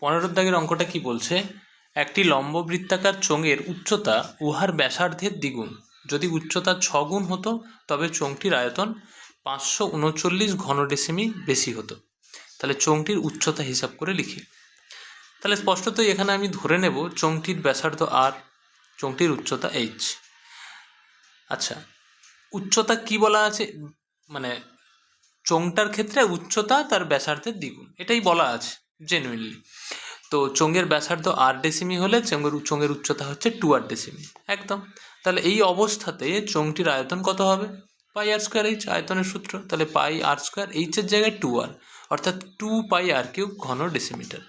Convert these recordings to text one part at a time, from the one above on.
15 দাগের অঙ্কটা কি বলছে, একটি লম্ব বৃত্তাকার চোঙের উচ্চতা উহার ব্যাসার্ধের দ্বিগুণ। যদি উচ্চতা 6 গুণ হতো তবে চোঙটির আয়তন 539 ঘন ডেসিমি বেশি হতো। তাহলে চোঙটির উচ্চতা হিসাব করে লিখি। তাহলে স্পষ্টতই এখানে আমি ধরে নেব চোঙটির ব্যাসার্ধ আর, চোঙটির উচ্চতা এইচ। আচ্ছা, উচ্চতা কি বলা আছে, মানে চোঙটার ক্ষেত্রে উচ্চতা তার ব্যাসার্ধের দ্বিগুণ, এটাই বলা আছে জেনুইনলি। তো চোঙের ব্যাসার্ধ আর ডেসিমি হলে চোঙের উচ্চতা হচ্ছে 2r ডেসিমি একদম। তাহলে এই অবস্থাতে চোঙটির আয়তন কত হবে, পাই আর স্কোয়ার এইচ, আয়তনের সূত্র। তাহলে পাই আর স্কোয়ার এইচের জায়গায় 2r, অর্থাৎ 2 পাই আর কিউব ঘন ডেসিমিটার।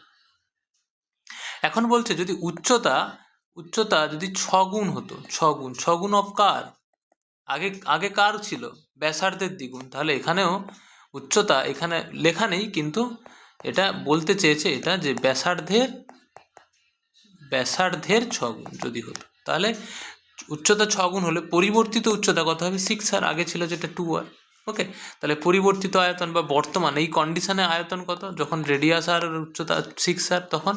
এখন বলছে যদি উচ্চতা যদি 6 গুণ হতো, 6 গুণ অফ কার, আগে কার ছিল, ব্যাসার্ধের দ্বিগুণ। তাহলে এখানেও উচ্চতা এখানে লেখা নেই, কিন্তু এটা বলতে চেয়েছে এটা যে ব্যাসার্ধের 6 গুণ যদি হতো, তাহলে উচ্চতা 6 গুণ হলে পরিবর্তিত উচ্চতা কত হবে, 6r, আগে ছিল যেটা 2r। ওকে, তাহলে পরিবর্তিত আয়তন বা বর্তমান এই কন্ডিশনে আয়তন কত, যখন রেডিয়াস আর উচ্চতা 6r তখন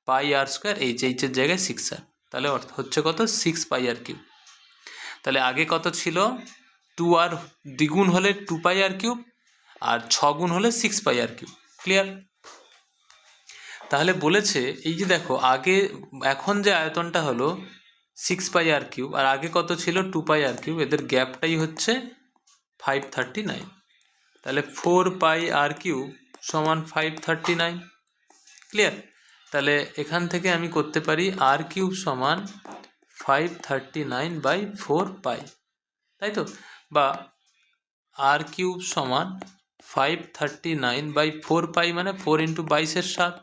পাই আর স্কোয়ার এইচের জায়গায় 6r, তাহলে অর্থ হচ্ছে কত, 6 পাই আর কিউব। তাহলে আগে কত ছিল, 2r দ্বিগুণ হলে 2 পাই আর কিউব, আর 6 গুণ হলে 6 পাই আর কিউব। ক্লিয়ার? তাহলে বলেছে এই যে দেখো, আগে এখন যে আয়তনটা হলো 6 পাই আর কিউব, আর আগে কত ছিল 2 পাই আর কিউব, এদের গ্যাপটাই হচ্ছে 539। তাহলে 4 পাই আর কিউব সমান 539। ক্লিয়ার? তাহলে এখান থেকে আমি করতে পারি আর কিউব সমান 539/4 পাই, তাই তো? বা আর কিউব সমান 539/4 পাই, মানে 4 × 22 7।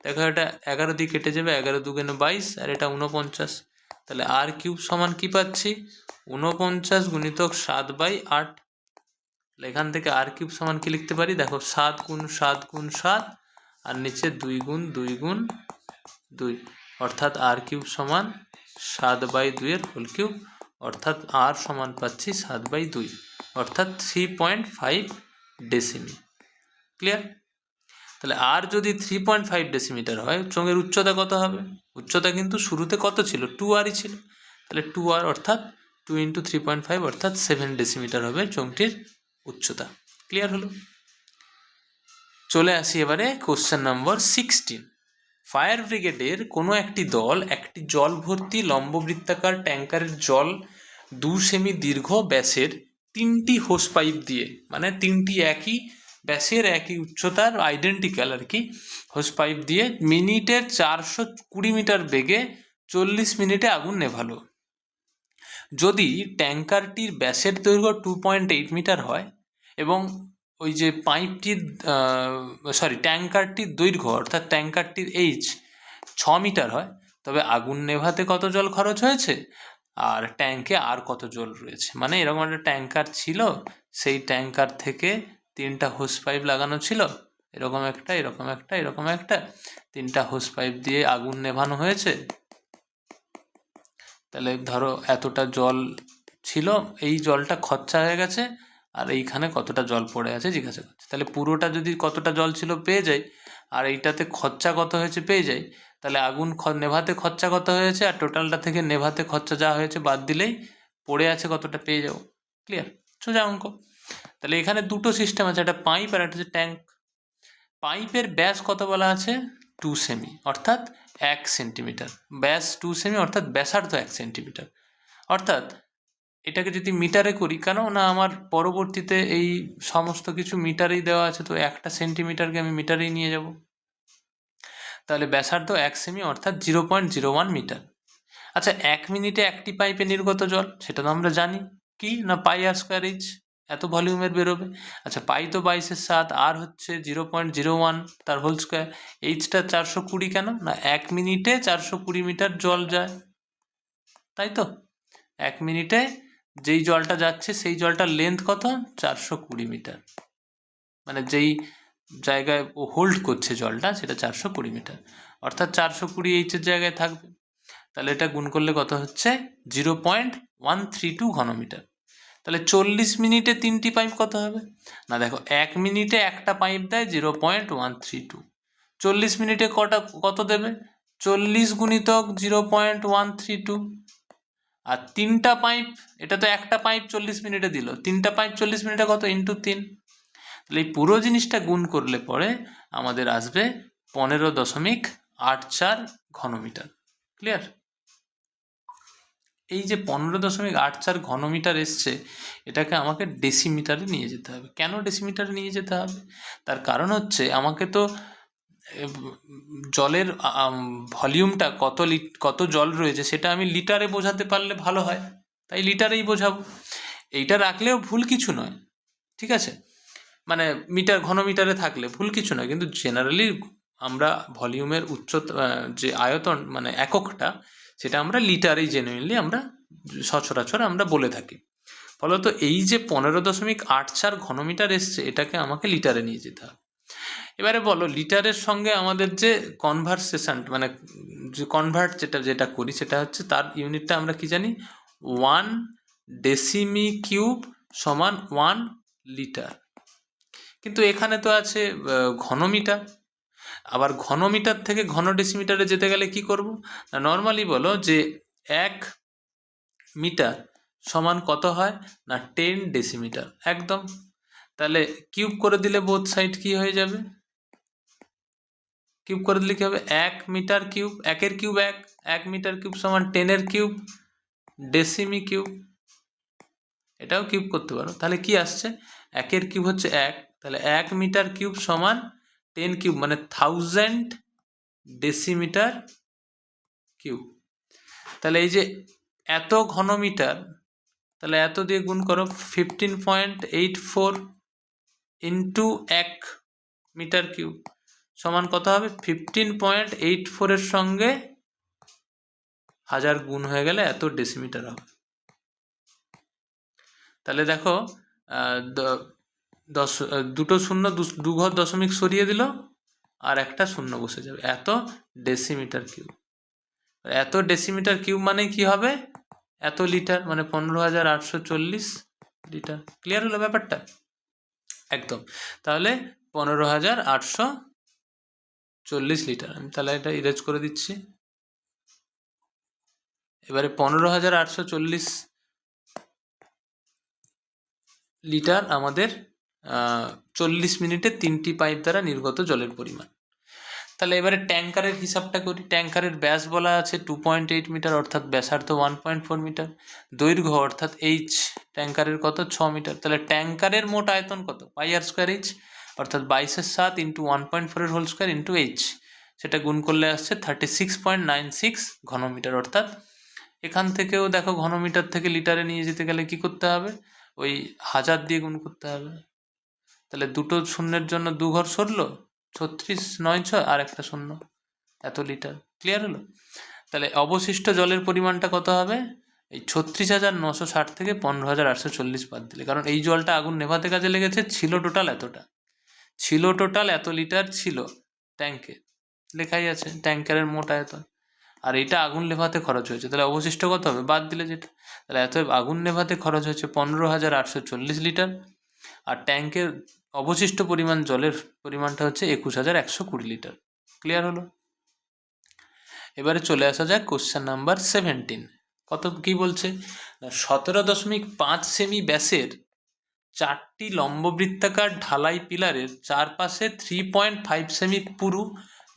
দেখো এটা 11 দিয়ে কেটে যাবে, 11 2 22, আর এটা 49। তাহলে আর কিউব সমান কি পাচ্ছি, 49 × 7/8। এখান থেকে আর কিউব সমান কি লিখতে পারি, দেখো 7 × 7 × 7, আর নিচে 2 × 2 × 2, অর্থাৎ আর কিউব সমান 7/2 এর হোল কিউব, অর্থাৎ আর সমান পাচ্ছি 7/2, অর্থাৎ 3.5 ডেসিমি। ক্লিয়ার? তাহলে আর যদি 3.5 ডেসিমিটার হয়, চোঙের উচ্চতা কত হবে, উচ্চতা কিন্তু শুরুতে কত ছিল, 2rই ছিল। তাহলে 2r অর্থাৎ 2 × 3.5 অর্থাৎ 7 ডেসিমিটার হবে চোঙটির উচ্চতা। ক্লিয়ার হলো? চলে আসি এবারে কোশ্চেন নম্বর 16। ফায়ার ব্রিগেডের কোনো একটি দল একটি জল ভর্তি লম্ব বৃত্তাকার ট্যাঙ্কারের জল 2 সেমি দীর্ঘ ব্যাসের 3টি হোস পাইপ দিয়ে, মানে 3টি একই ব্যাসের একই উচ্চতার আইডেন্টিক্যাল আর কি হোস পাইপ দিয়ে মিনিটে 420 মিটার বেগে 40 মিনিটে আগুন নেভালো। যদি ট্যাঙ্কারটির ব্যাসের দৈর্ঘ্য 2.8 মিটার হয় এবং ওই যে পাইপটির ট্যাঙ্কারটির দৈর্ঘ্য অর্থাৎ ট্যাঙ্কারটির এইচ 6 মিটার হয়, তবে আগুন নেভাতে কত জল খরচ হয়েছে আর ট্যাঙ্কে আর কত জল রয়েছে। মানে এরকম একটা ট্যাঙ্কার ছিল, সেই ট্যাঙ্কার থেকে 3টা হোস পাইপ লাগানো ছিল, এরকম একটা, এরকম একটা, এরকম একটা, 3টা হোস পাইপ দিয়ে আগুন নেভানো হয়েছে। তাহলে ধরো এতটা জল ছিল, এই জলটা খরচা হয়ে গেছে, আর এইখানে কতটা জল পড়ে আছে জিজ্ঞাসা করছে। তাহলে পুরোটা যদি কতটা জল ছিল পেয়ে যাই, আর এইটাতে খরচা কত হয়েছে পেয়ে যাই, তাহলে আগুন নেভাতে খরচা কত হয়েছে আর টোটালটা থেকে নেভাতে খরচা যা হয়েছে বাদ দিলেই পড়ে আছে কতটা পেয়ে যাবো। ক্লিয়ার? সোজা অঙ্ক। তাহলে এখানে দুটো সিস্টেম আছে, একটা পাইপ আর একটা হচ্ছে ট্যাঙ্ক। পাইপের ব্যাস কত বলা আছে, 2 সেমি, অর্থাৎ 1 সেন্টিমিটার। ব্যাস 2 সেমি অর্থাৎ ব্যাসার্ধ 1 সেন্টিমিটার। অর্থাৎ এটাকে যদি মিটারে করি, কেন না আমার পরবর্তীতে এই সমস্ত কিছু মিটারেই দেওয়া আছে, তো 1টা সেন্টিমিটারকে আমি মিটারেই নিয়ে যাব। তাহলে ব্যাসার্ধ 1 সেমি অর্থাৎ 0.01 মিটার। আচ্ছা, 1 মিনিটে একটি পাইপে নির্গত জল, সেটা তো আমরা জানি কি না, পাই আর স্কোয়ার এইচ, এত ভলিউমের বেরোবে। আচ্ছা, পাই তো 22 7, আর হচ্ছে 0.01 তার হোল স্কোয়ার, এইচটা 420 কেন না 1 মিনিটে 420 মিটার জল যায়, তাই তো? 1 মিনিটে যেই জলটা যাচ্ছে সেই জলটার লেন্থ কত, 420 মিটার, মানে যেই জায়গায় ও হোল্ড করছে জলটা সেটা 420 মিটার, অর্থাৎ 420 এইচের জায়গায় থাকবে। তাহলে এটা গুণ করলে কত হচ্ছে, 0.132 ঘনমিটার। তাহলে 40 মিনিটে 3টি পাইপ কত হবে না, দেখো 1 মিনিটে একটা পাইপ দেয় 0.132, 40 মিনিটে কত দেবে? 40 গুণিতক 0.132। আর 3টা পাইপ, এটা তো একটা পাইপ 40 মিনিটে দিল, 3টা পাইপ 40 মিনিটে কত? ইন্টু 3। তাহলে এই পুরো জিনিসটা গুণ করলে পরে আমাদের আসবে 15.84 ঘনমিটার। ক্লিয়ার? এই যে 15.84 ঘনমিটার এসছে, এটাকে আমাকে ডেসিমিটারে নিয়ে যেতে হবে। কেন ডেসিমিটারে নিয়ে যেতে হবে? তার কারণ হচ্ছে আমাকে তো জলের ভলিউমটা কত জল রয়েছে সেটা আমি লিটারে বোঝাতে পারলে ভালো হয়, তাই লিটারেই বোঝাবো। এইটা রাখলেও ভুল কিছু নয়, ঠিক আছে, মানে ঘনমিটারে থাকলে ভুল কিছু নয়, কিন্তু জেনারেলি আমরা ভলিউমের যে আয়তন মানে এককটা, সেটা আমরা লিটারেই জেনুইনলি আমরা সচরাচর আমরা বলে থাকি। ফলত এই যে 15.84 ঘনমিটার এসছে, এটাকে আমাকে লিটারে নিয়ে যেতে হবে। এবারে বলো, লিটারের সঙ্গে আমাদের যে কনভার্সেশন মানে যে কনভার্ট যেটা করি, সেটা হচ্ছে তার ইউনিটটা আমরা কি জানি? 1 ডেসিমি কিউব সমান 1 লিটার। কিন্তু এখানে তো আছে ঘনমিটার। আবার ঘনমিটার থেকে ঘন ডেসিমিটারে যেতে গেলে কি করব? না, নর্মালি বলো যে 1 মিটার সমান কত হয়? না 10 ডেসিমিটার, একদম। তাহলে কিউব করে দিলে বোথ সাইড কি হয়ে যাবে? কিউব করে দিলে কি হবে? 1 মিটার কিউব, 1-এর কিউব 1 মিটার কিউব সমান 10-এর কিউব ডেসিমি কিউব। এটাও কিউব করতে পারো। তাহলে কি আসছে? 1-এর কিউব হচ্ছে 1, তাহলে 1 মিটার কিউব সমান 10 কিউব মানে 1000 ডেসিমিটার কিউব। তাহলে এই যে এত ঘনমিটার, তাহলে এত দিয়ে গুণ করো, 15.84 ইন্টু 1 মিটার কিউব সমান কত হবে? 15.84 এর সঙ্গে 1000 গুণ হয়ে গেলে এত ডেসিমিটার হবে। তাহলে দেখো দুটো শূন্য, দু ঘর দশমিক সরিয়ে দিল, আর একটা শূন্য বসে যাবে, এত ডেসিমিটার কিউব। এত ডেসিমিটার কিউব মানে কি হবে? এত লিটার, মানে 15,840 লিটার। ক্লিয়ার হলো ব্যাপারটা? একদম। তাহলে 15,840 লিটার। আমি তাহলে এটা ইরেজ করে দিচ্ছি। এবারে 15,840 লিটার আমাদের 40 মিনিটে 3টি পাইপ দ্বারা নির্গত জলের পরিমাণ। তাহলে এবারে ট্যাঙ্কারের হিসাবটা করি। ট্যাঙ্কারের ব্যাস বলা আছে 2.8 মিটার, অর্থাৎ ব্যাসার্ধ 1.4 মিটার। দৈর্ঘ্য অর্থাৎ এইচ ট্যাঙ্কারের কত? 6 মিটার। তাহলে ট্যাঙ্কারের মোট আয়তন কত? πr²h, অর্থাৎ 22/7 into 1.4 whole square into H, সেটা গুণ করলে আসছে 36.96 ঘনমিটার। অর্থাৎ এখান থেকেও দেখো ঘনমিটার থেকে লিটারে নিয়ে যেতে গেলে কি করতে হবে? ওই 1000 দিয়ে গুণ করতে হবে। তাহলে দুটো শূন্যের জন্য 2 ঘর সরলো, 36, 9, 6 আর একটা শূন্য, এত লিটার। ক্লিয়ার হলো? তাহলে অবশিষ্ট জলের পরিমাণটা কত হবে? এই 36,960 থেকে 15,840 বাদ দিলে, কারণ এই জলটা আগুন নেভাতে কাজে লেগেছে, ছিল টোটাল এতটা, ছিল টোটাল এত লিটার ছিল ট্যাঙ্কে, লেখাই আছে ট্যাঙ্কারের মোট আয়তন, আর এটা আগুন নেভাতে খরচ হয়েছে। তাহলে অবশিষ্ট কত হবে? বাদ দিলে যেটা, তাহলে এত আগুন নেভাতে খরচ হয়েছে 15,840 লিটার, আর ট্যাঙ্কের অবশিষ্ট পরিমাণ জলের পরিমাণটা হচ্ছে 21,120 লিটার। ক্লিয়ার হলো? এবারে চলে আসা যাক কোশ্চেন নাম্বার 17। কত কি বলছে? 17.5 সেমি ব্যাসের 4টি লম্ববৃত্তাকার ঢালাই পিলারের চারপাশে 3.5 সেমি পুরু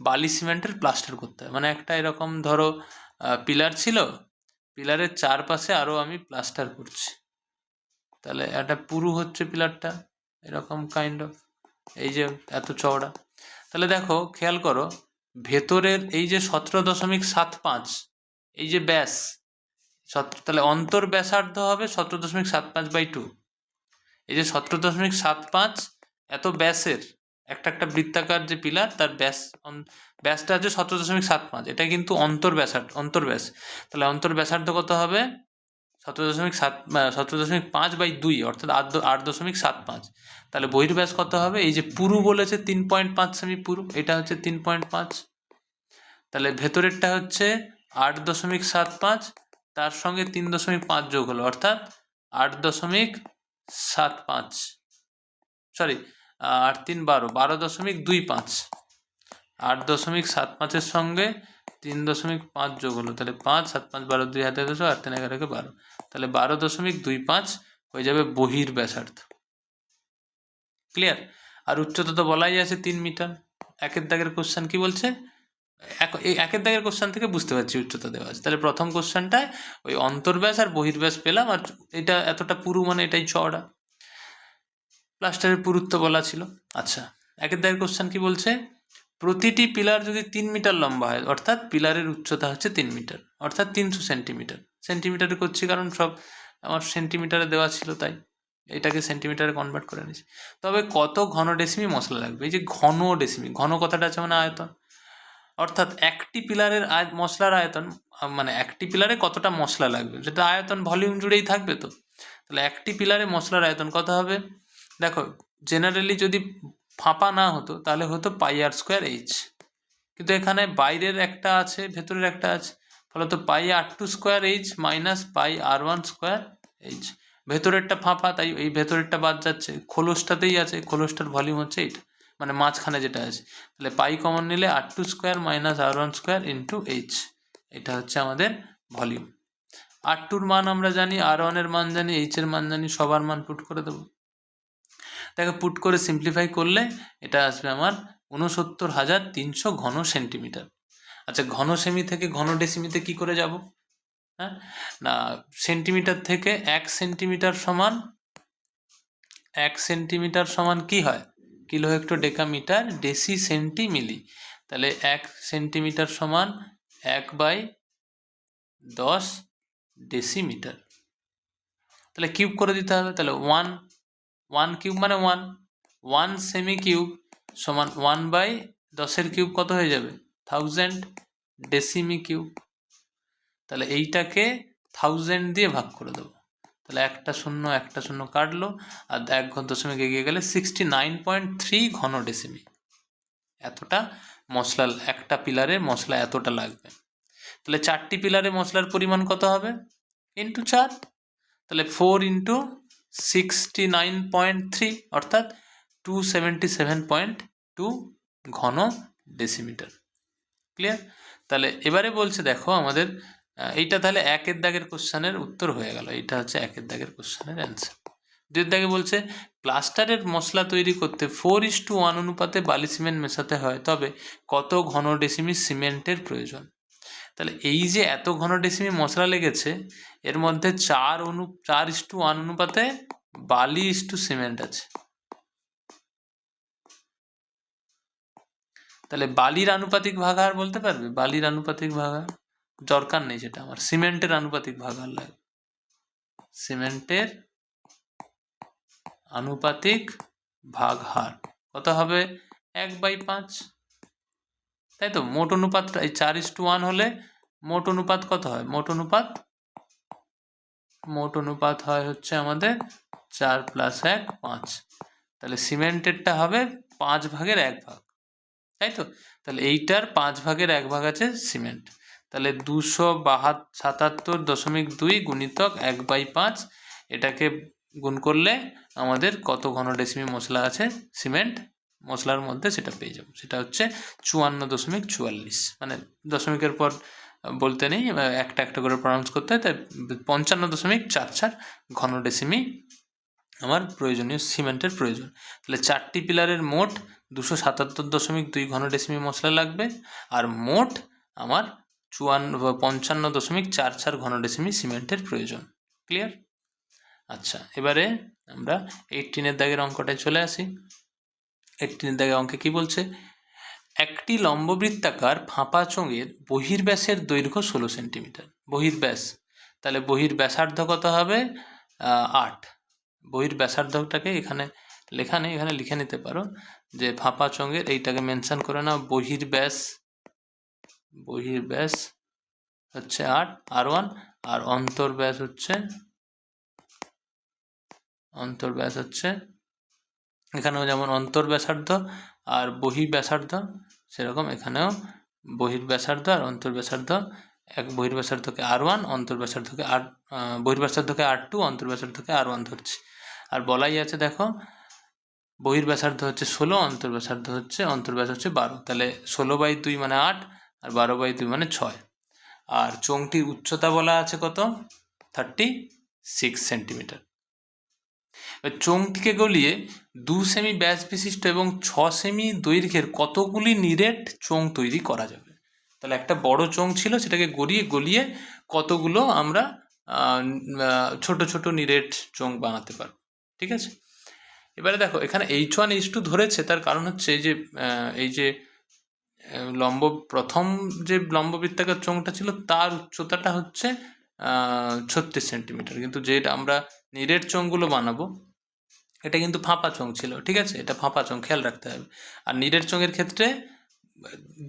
বালি সিমেন্টের প্লাস্টার করতে হয়। মানে একটা এরকম ধরো পিলার ছিল, পিলারের চারপাশে আরও আমি প্লাস্টার করছি। তাহলে একটা পুরু হচ্ছে পিলারটা, এরকম কাইন্ড অফ, এই যে এত চওড়া। তাহলে দেখো খেয়াল করো, ভেতরের এই যে 17.75 এই যে ব্যাস, তাহলে অন্তর ব্যাসার্ধ হবে 17.75/2। এই যে 17.75 এত ব্যাসের একটা বৃত্তাকার যে পিলার, তার ব্যাসটা আছে 17.75, এটা কিন্তু অন্তর্ব্যাস। তাহলে অন্তর ব্যাসার্ধ কত হবে? 17.5/2, অর্থাৎ 8.75। তাহলে বহির্ব্যাস কত হবে? এই যে পুরু বলেছে 3.5 সেমি পুরু, এটা হচ্ছে 3.5। তাহলে ভেতরেরটা হচ্ছে 8.75, তার সঙ্গে 3.5 যোগ হলো, অর্থাৎ 8.75, সরি 8 3 12, 12.25, 8.75-এর সঙ্গে 3.5 যোগ হলো, তাহলে 5, 7, 5, 12, 2 হাতে 200, 8, 3, 11, 12, তাহলে 12.25 হয়ে যাবে বহির ব্যাসার্ধ। ক্লিয়ার? আর উচ্চতা তো বলাই আছে 3 মিটার। একের দাগের কোশ্চেন কি বলছে? এই একের দাগের কোশ্চেন থেকে বুঝতে পারছি উচ্চতা দেওয়া আছে। তাহলে প্রথম কোশ্চেনটায় ওই অন্তর্ব্যাস আর বহির্ব্যাস পেলাম, আর এটা এতটা পুরু মানে এটাই চওড়া, প্লাস্টারের পুরুত্ব বলা ছিল। আচ্ছা, একের দাগের কোশ্চেন কি বলছে? প্রতিটি পিলার যদি 3 মিটার লম্বা হয়, অর্থাৎ পিলারের উচ্চতা হচ্ছে 3 মিটার, অর্থাৎ 300 সেন্টিমিটার। সেন্টিমিটারে করছি কারণ সব আমার সেন্টিমিটারে দেওয়া ছিল, তাই এটাকে সেন্টিমিটারে কনভার্ট করে নিয়েছি। তবে কত ঘন ডেসিমি মশলা লাগবে? এই যে ঘন ডেসিমি, ঘন কথাটা আছে মানে আয়তন, অর্থাৎ একটি পিলারের মশলার আয়তন, মানে একটি পিলারে কতটা মশলা লাগবে সেটা আয়তন ভলিউম জুড়েই থাকবে। তো তাহলে একটি পিলারে মশলার আয়তন কত হবে? দেখো, জেনারেলি যদি ফাঁপা না হতো তাহলে হতো πr²h, কিন্তু এখানে বাইরের একটা আছে, ভেতরের একটা আছে, ফলত πr² মাইনাস πr1²h। ভেতরেরটা ফাঁপা, তাই এই ভেতরেরটা বাদ যাচ্ছে, খোলসটাতেই আছে, খোলসটার ভলিউম হচ্ছে এইটা, মানে মাঝখানে যেটা আছে। তাহলে পাই কমন নিলে r² minus r1² into h, এটা হচ্ছে আমাদের ভলিউম। r2-র মান আমরা জানি, r1-এর মান জানি, h-এর মান জানি, সবার মান পুট করে দেবো। দেখো, পুট করে সিম্পলিফাই করলে এটা আসবে আমার 69,300 ঘন সেন্টিমিটার। আচ্ছা, ঘন সেমি থেকে ঘন ডেসিমিতে কি করে যাব? হ্যাঁ না, সেন্টিমিটার থেকে 1 সেন্টিমিটার সমান 1 সেন্টিমিটার সমান কি হয়? Kilo hecto decametre deci centi milli. তাহলে 1 সেন্টিমিটার সমান 1/10 ডেসিমিটার। তাহলে কিউব করে দিতে হবে। তাহলে 1 কিউব মানে 1 সেমি কিউব সমান 1/10 কিউব কত হয়ে যাবে? 1000 ডেসিমি কিউব। তাহলে এইটাকে 1000 দিয়ে ভাগ করে দেবো, তাহলে একটা শূন্য কাটলো, আর 1 এগিয়ে গেলে 69.3 ঘন ডেসিমি। এতটা মশলা, একটা পিলারে মশলা এতটা লাগবে। তাহলে 4টি পিলারে মশলার পরিমাণ কত হবে? ইন্টু 4, তাহলে 4 ইন্টু 69.3 অর্থাৎ 277.2 ঘন ডেসিমিটার। ক্লিয়ার? তাহলে এবারে বলছে, দেখো আমাদের এইটা তাহলে একের দাগের কোশ্চেনের উত্তর হয়ে গেল। এইটা হচ্ছে একের দাগের কোশ্চেনের অ্যান্সার। দুই দাগে বলছে প্লাস্টারের মশলা তৈরি করতে 4:1 অনুপাতে বালি সিমেন্ট মেশাতে হয়, তবে কত ঘন ডেসিমি সিমেন্টের প্রয়োজন? তাহলে এই যে এত ঘন ডেসিমি মশলা লেগেছে, এর মধ্যে 4:1 অনুপাতে বালি সিমেন্ট আছে। তাহলে বালির আনুপাতিক ভাগাহার বলতে পারবে? বালির আনুপাতিক ভাগাহার দরকার নেই, সেটা আমার সিমেন্টের আনুপাতিক ভাগাহার লাগে। সিমেন্টের আনুপাতিক ভাগহার কত হবে? 1/5, তাই তো। মোট অনুপাতটা এই 4:1 হলে মোট অনুপাত কত হয়? মোট অনুপাত হয় হচ্ছে আমাদের 4 + 1 5। তাহলে সিমেন্টেরটা হবে 5/1 ভাগ, তাই তো। তাহলে এইটার 5/1 আছে সিমেন্ট। তাহলে 277.2 গুণিতক 1/5, এটাকে গুণ করলে আমাদের কত ঘন ডেসিমি মশলা আছে সিমেন্ট মশলার মধ্যে সেটা পেয়ে যাবো। সেটা হচ্ছে 54.44, মানে দশমিকের পর বলতে নেই, একটা একটা করে প্রনাউন্স করতে হয়, তাই 55.44 ঘন ডেসিমি আমার প্রয়োজনীয় সিমেন্টের প্রয়োজন। তাহলে 4টি পিলারের মোট 277.2 ঘন ডেসিমি মশলা লাগবে, আর মোট আমার 55.44 ঘন ডেসিমি সিমেন্টের প্রয়োজন। ক্লিয়ার? আচ্ছা, এবারে আমরা 18-এর দাগের অঙ্কটায় চলে আসি। 18-এর দাগের অঙ্কে কি বলছে? একটি লম্ববৃত্তাকার ফাঁপা চোঙের বহির্ব্যাসের দৈর্ঘ্য 16 সেন্টিমিটার। বহির্ব্যাস, তাহলে বহির্ব্যাসার্ধ কত হবে? 8। বহির্ব্যাসার্ধটাকে এখানে লেখা নেই, এখানে লিখে নিতে পারো যে ফাঁপা চোঙের, এইটাকে মেনশন করে নাও। বহির্ব্যাস হচ্ছে 8 R1, আর অন্তর্ব্যাস হচ্ছে এখানেও যেমন অন্তর্ব্যাসার্ধ আর বহির্ব্যাসার্ধ, সেরকম এখানেও বহির্ব্যাসার্ধ আর অন্তর্ব্যাসার্ধ। বহির্ব্যাসার্ধকে R1, অন্তর্ব্যাসার্ধকে বহির্ব্যাসার্ধকে R2, অন্তর্ব্যাসার্ধকে R1 ধরছি। আর বলাই আছে, দেখো বহির্ব্যাসার্ধ হচ্ছে 16, অন্তর্ব্যাসার্ধ হচ্ছে অন্তর্ব্যাস হচ্ছে 12, তাহলে 16/2 মানে 8 আর 12/2 মানে 6। আর চোঙটির উচ্চতা বলা আছে কত? 36 সেন্টিমিটার। এবার চোঙটিকে গলিয়ে 2 সেমি ব্যাস বিশিষ্ট এবং 6 সেমি দৈর্ঘ্যের কতগুলি নিরেট চোঙ তৈরি করা যাবে? তাহলে একটা বড় চোঙ ছিল, সেটাকে গলিয়ে কতগুলো আমরা ছোট ছোট নিরেট চোঙ বানাতে পারবো। ঠিক আছে, এবারে দেখো এখানে H1 H2 ধরেছে, তার কারণ হচ্ছে এই যে প্রথম যে লম্ব বৃত্তাকার চোঙটা ছিল তার উচ্চতাটা হচ্ছে 36 সেন্টিমিটার, কিন্তু যেটা আমরা নিরেট চোঙগুলো বানাবো এটা কিন্তু ফাঁপা চোঙ ছিল। ঠিক আছে, এটা ফাঁপা চোঙ, খেয়াল রাখতে হবে। আর নিরেট চোঙের ক্ষেত্রে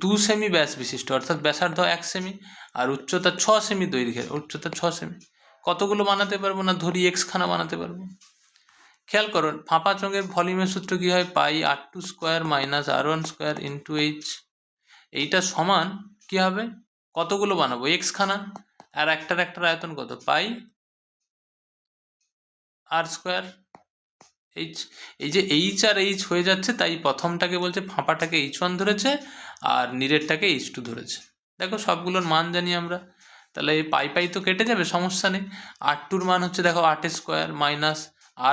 2 সেমি ব্যাস বিশিষ্ট, অর্থাৎ ব্যাসার্ধ 1 সেমি আর উচ্চতা 6 সেমি দৈর্ঘ্যের, উচ্চতা 6 সেমি। কতগুলো বানাতে পারবো না? ধরি x খানা বানাতে পারবো। খেয়াল করো, ফাঁপা চোঙের ভলিউমের সূত্র কি হয়? পাই r2 square minus r1 square into h। এইটা সমান কি হবে? কতগুলো বানাবো? x খানা, আর একটার আয়তন কত? পাই r স্কোয়ার h। এই যে h আর h হয়ে যাচ্ছে, তাই প্রথমটাকে বলছে ফাঁপাটাকে h1 ধরেছে আর নিরেটটাকে h2 ধরেছে। দেখো সবগুলোর মান জানি আমরা, তাহলে এই পাই তো কেটে যাবে, সমস্যা নেই। r2-র মান হচ্ছে দেখো 8 স্কোয়ার মাইনাস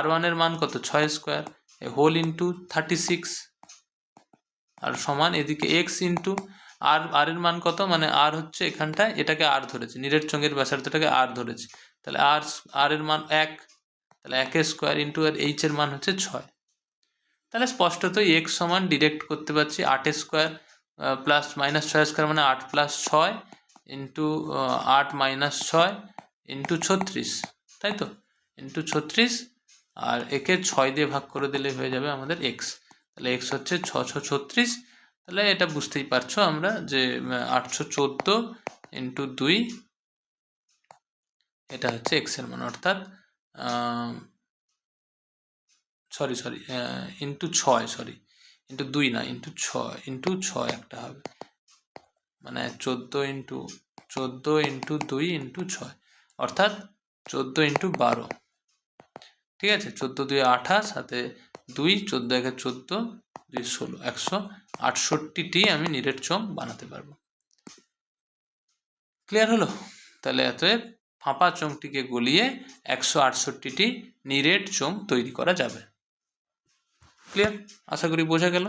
r1-এর মান কত? 6 স্কোয়ার হোল ইন্টু 36 আর সমান এদিকে x ইন্টু r-এর মান কত? মানে r হচ্ছে এখানটায়, এটাকে r ধরেছে, নিরেট চোঙের ব্যাসার্ধটাকে r ধরেছে, তাহলে r-এর মান 1, তাহলে 1 স্কোয়ার ইন্টু আর h-এর মান হচ্ছে 6। তাহলে স্পষ্টতই x সমান ডিরেক্ট করতে পারছি 8 স্কোয়ার প্লাস মাইনাস 6 স্কোয়ার মানে 8 প্লাস 6 ইন্টু 8 মাইনাস 6 ইন্টু 36, তাই তো, ইন্টু 36, আর একে 6 দিয়ে ভাগ করে দিলে হয়ে যাবে আমাদের x। তাহলে x হচ্ছে 636। তাহলে এটা বুঝতেই পারছো আমরা যে 814 ইন্টু 2, এটা হচ্ছে x এর মান, অর্থাৎ সরি ইন্টু 6, ইন্টু 2 না, ইন্টু 6 একটা হবে, মানে 14 ইন্টু 2 ইন্টু 6, অর্থাৎ 14 ইন্টু 12। ঠিক আছে, 14 2 28, সাথে 2, 14 1 14, 2 16, 168টি আমি নিরেট চোঙ বানাতে পারবো। ক্লিয়ার হলো? তাহলে অতএব ফাঁপা চোঙটিকে গলিয়ে 168টি নিরেট চোঙ তৈরি করা যাবে। ক্লিয়ার? আশা করি বোঝা গেল।